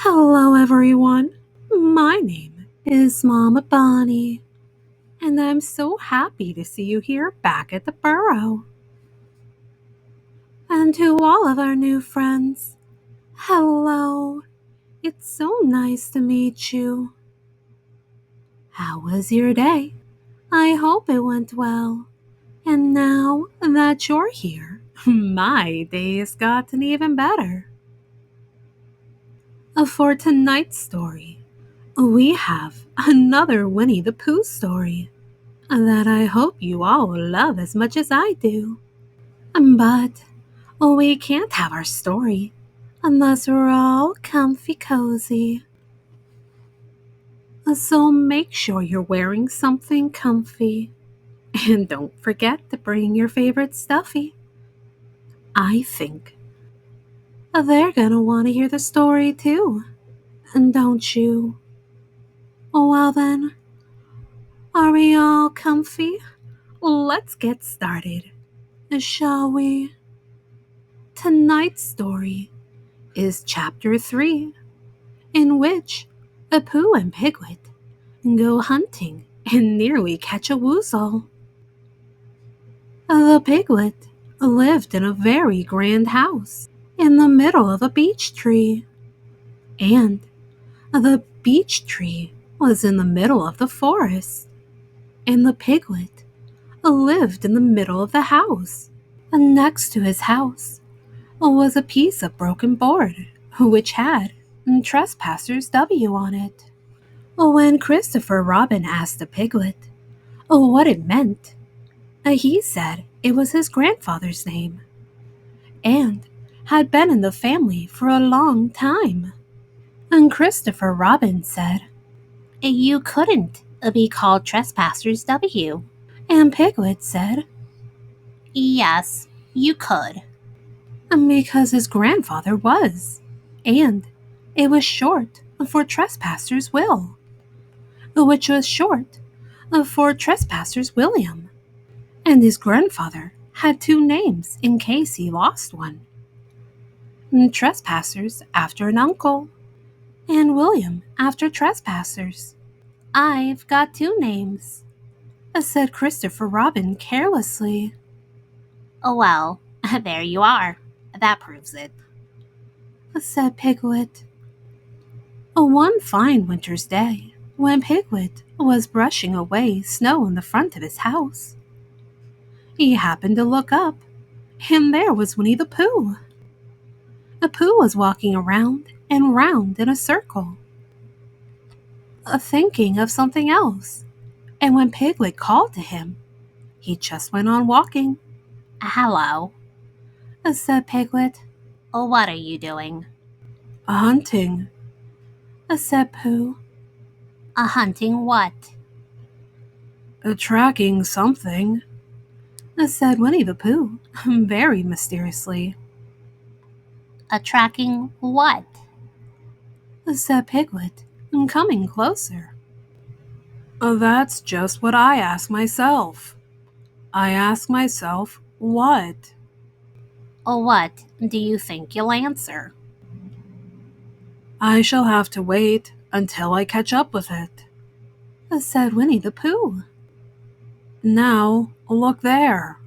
Hello, everyone. My name is Mama Bonnie, and I'm so happy to see you here back at the burrow. And to all of our new friends, hello. It's so nice to meet you. How was your day? I hope it went well. And now that you're here, my day has gotten even better. For tonight's story, we have another Winnie the Pooh story that I hope you all will love as much as I do. But we can't have our story unless we're all comfy cozy. So make sure you're wearing something comfy. And don't forget to bring your favorite stuffy. I think they're gonna want to hear the story too. And don't you? Well then, are we all comfy? Let's get started, shall we? Tonight's story is Chapter 3, in which a Pooh and Piglet go hunting and nearly catch a woozle. The piglet lived in a very grand house in the middle of a beech tree, and the beech tree was in the middle of the forest, and the piglet lived in the middle of the house. And next to his house was a piece of broken board which had Trespassers W on it. When Christopher Robin asked the piglet what it meant, he said it was his grandfather's name and had been in the family for a long time. And Christopher Robin said, "You couldn't be called Trespassers W." And Piglet said, "Yes, you could." Because his grandfather was, and it was short for Trespassers Will, which was short for Trespassers William, and his grandfather had two names in case he lost one. Trespassers after an uncle, and William after Trespassers. "I've got two names," said Christopher Robin carelessly. "Oh well, there you are. That proves it," said Piglet. One fine winter's day, when Piglet was brushing away snow in the front of his house, he happened to look up, and there was Winnie the Pooh. The Pooh was walking around and round in a circle, thinking of something else, and when Piglet called to him, he just went on walking. "Hello," said Piglet. "What are you doing?" "Hunting," said Pooh. "Hunting what?" "Tracking something," said Winnie the Pooh, very mysteriously. "Tracking what?" said Piglet, coming closer. "That's just what I ask myself. I ask myself, what?" "What do you think you'll answer?" "I shall have to wait until I catch up with it," said Winnie the Pooh. "Now, look there."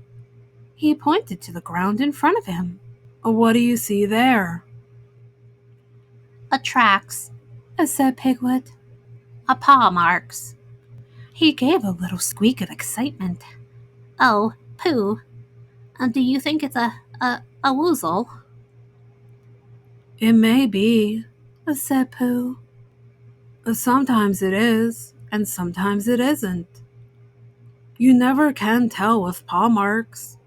He pointed to the ground in front of him. "What do you see there?" "Tracks," said Piglet. "Paw marks." He gave a little squeak of excitement. "Oh, Pooh, do you think it's a woozle?" "It may be," said Pooh. "Sometimes it is, and sometimes it isn't. You never can tell with paw marks."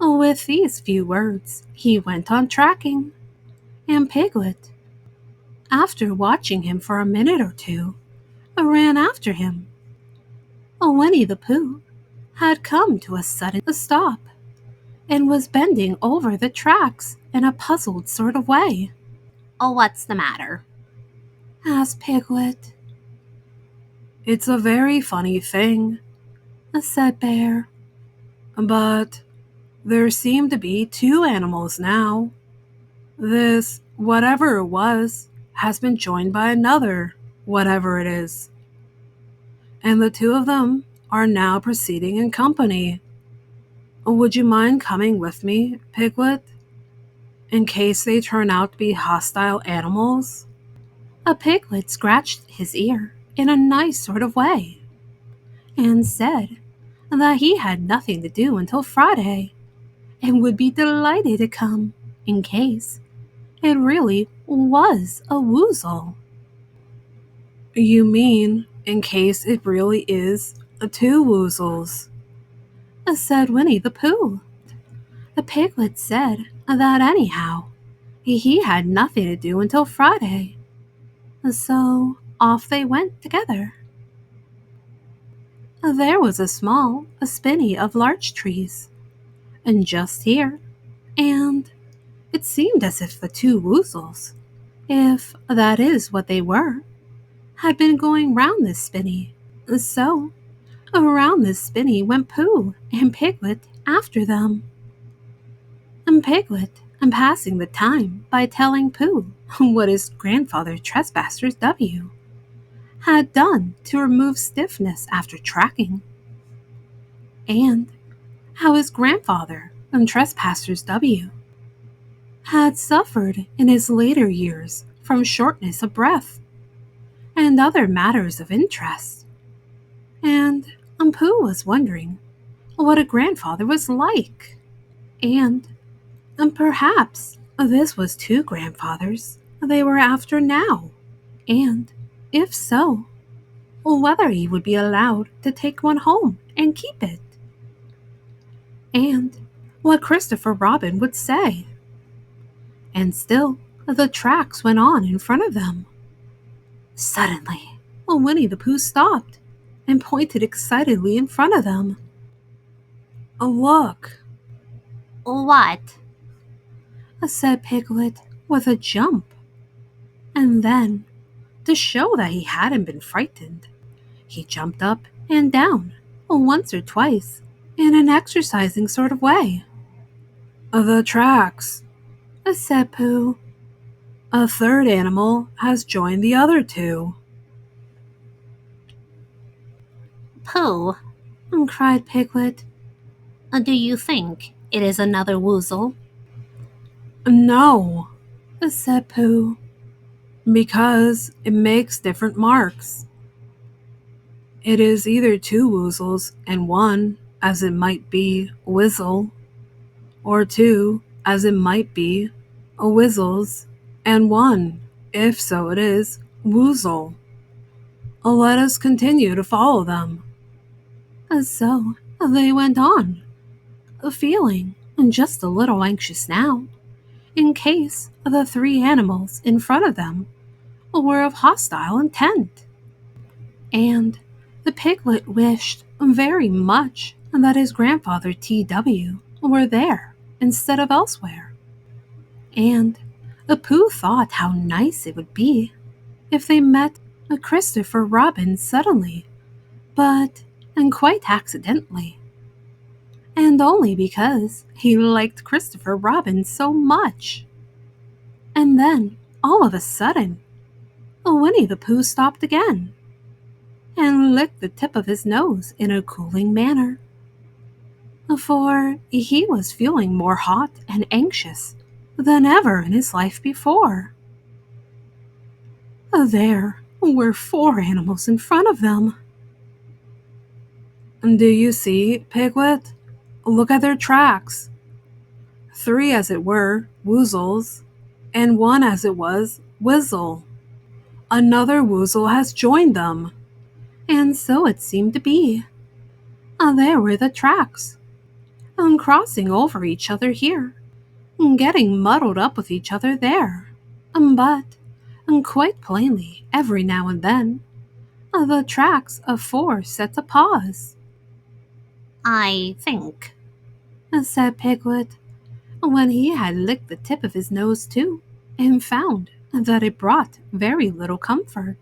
With these few words, he went on tracking, and Piglet, after watching him for a minute or two, ran after him. Winnie the Pooh had come to a sudden stop and was bending over the tracks in a puzzled sort of way. "What's the matter?" asked Piglet. "It's a very funny thing," said Bear. "But there seem to be two animals now." This, whatever it was, has been joined by another, whatever it is, and the two of them are now proceeding in company. Would you mind coming with me, Piglet, in case they turn out to be hostile animals? A piglet scratched his ear in a nice sort of way and said that he had nothing to do until Friday and would be delighted to come in case it really was a woozle. You mean in case it really is two woozles? Said Winnie the Pooh. The piglet said that anyhow, he had nothing to do until Friday, so off they went together. There was a spinney of larch trees, and just here, and it seemed as if the two woozles, if that is what they were, had been going round this spinney. So around this spinney went Pooh and Piglet after them. And Piglet, and passing the time by telling Pooh what his grandfather Trespassers W had done to remove stiffness after tracking, and how his grandfather and Trespassers W had suffered in his later years from shortness of breath and other matters of interest. And Pooh was wondering what a grandfather was like, and perhaps this was two grandfathers they were after now, and if so, whether he would be allowed to take one home and keep it, and what Christopher Robin would say. And still the tracks went on in front of them. Suddenly, Winnie the Pooh stopped and pointed excitedly in front of them. Look! What? Said Piglet with a jump. And then, to show that he hadn't been frightened, he jumped up and down once or twice in an exercising sort of way. The tracks, said Pooh. A third animal has joined the other two. Pooh, Cried Piglet. do you think it is another woozle? No, said Pooh, because it makes different marks. It is either two woozles and one, as it might be, whizzle, or two, as it might be, a whizzles, and one, if so it is, woozle. Let us continue to follow them. So they went on, feeling just a little anxious now, in case the three animals in front of them were of hostile intent. And the piglet wished very much that his grandfather T.W. were there instead of elsewhere. And Pooh thought how nice it would be if they met a Christopher Robin suddenly, but and quite accidentally, and only because he liked Christopher Robin so much. And then, all of a sudden, Winnie the Pooh stopped again and licked the tip of his nose in a cooling manner, for he was feeling more hot and anxious than ever in his life before. There were four animals in front of them. Do you see, Piglet? Look at their tracks. Three, as it were, woozles, and one, as it was, whizzle. Another woozle has joined them. And so it seemed to be. There were the tracks, crossing over each other here, getting muddled up with each other there. But quite plainly, every now and then, the tracks of four sets a pause. I think, said Piglet, when he had licked the tip of his nose too, and found that it brought very little comfort.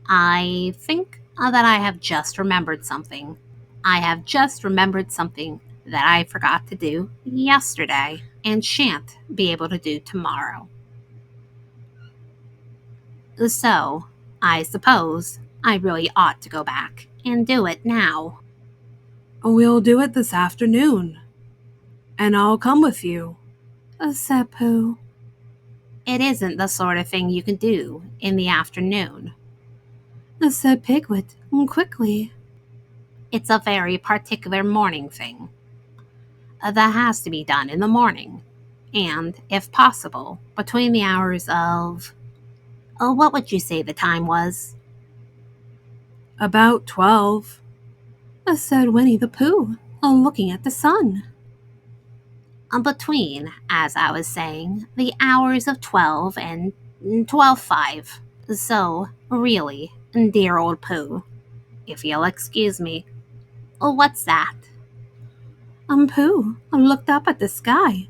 I think that I have just remembered something. I have just remembered something that I forgot to do yesterday and shan't be able to do tomorrow. So, I suppose I really ought to go back and do it now. We'll do it this afternoon, and I'll come with you, said Pooh. It isn't the sort of thing you can do in the afternoon. Said Piglet quickly. It's a very particular morning thing. That has to be done in the morning, and, if possible, between the hours of. Oh, what would you say the time was? About 12, said Winnie the Pooh, looking at the sun. Between, as I was saying, the hours of 12 and 12:05. So, really, dear old Pooh, if you'll excuse me. Oh, what's that? Pooh looked up at the sky,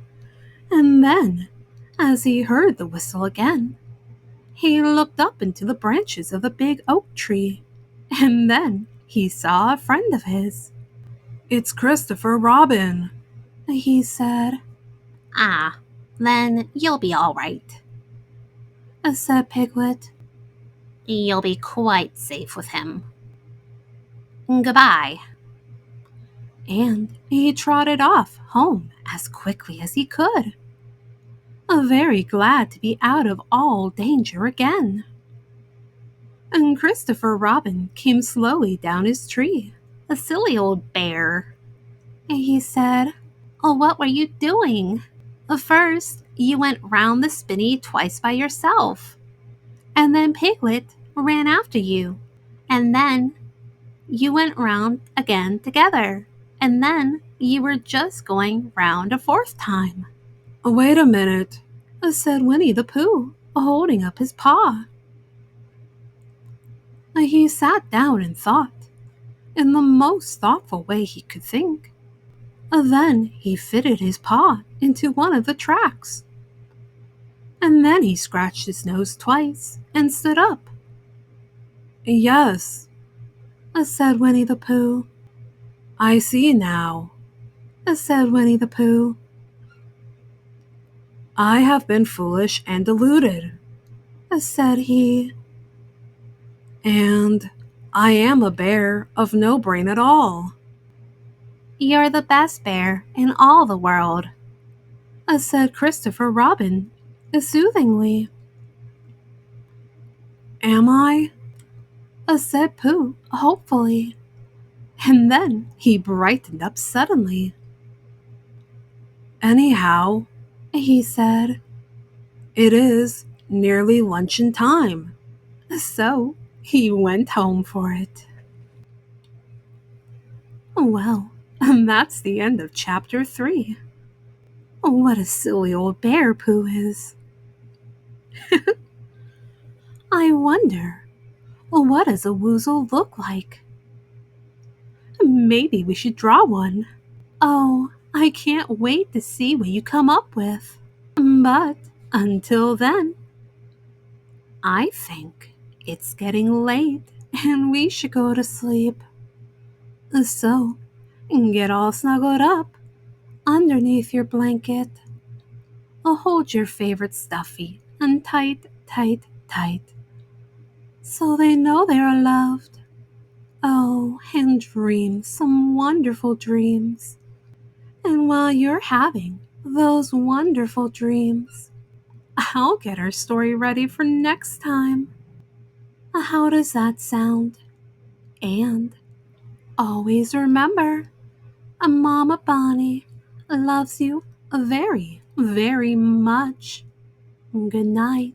and then, as he heard the whistle again, he looked up into the branches of the big oak tree, and then he saw a friend of his. It's Christopher Robin, he said. Ah, then you'll be all right. Said Piglet. You'll be quite safe with him. Goodbye. And he trotted off home as quickly as he could, very glad to be out of all danger again. And Christopher Robin came slowly down his tree. A silly old bear, He said. Oh, what were you doing? First, you went round the spinney twice by yourself, and then Piglet ran after you, and then you went round again together, and then you were just going round a fourth time. Wait a minute, said Winnie the Pooh, holding up his paw. He sat down and thought, in the most thoughtful way he could think. Then he fitted his paw into one of the tracks. And then he scratched his nose twice and stood up. Yes, said Winnie the Pooh. I see now, said Winnie the Pooh. I have been foolish and deluded, said he. And I am a bear of no brain at all. You're the best bear in all the world, said Christopher Robin, soothingly. Am I? Said Pooh, hopefully. And then he brightened up suddenly. Anyhow, he said, it is nearly luncheon time. So he went home for it. Well, that's the end of chapter 3. What a silly old bear Pooh is. I wonder, what does a woozle look like? Maybe we should draw one. Oh, I can't wait to see what you come up with. But until then, I think it's getting late and we should go to sleep. So, get all snuggled up underneath your blanket. Hold your favorite stuffy and tight, tight, tight, so they know they are loved. Oh, and dream some wonderful dreams. And while you're having those wonderful dreams, I'll get our story ready for next time. How does that sound? And always remember, Mama Bonnie loves you very, very much. Good night.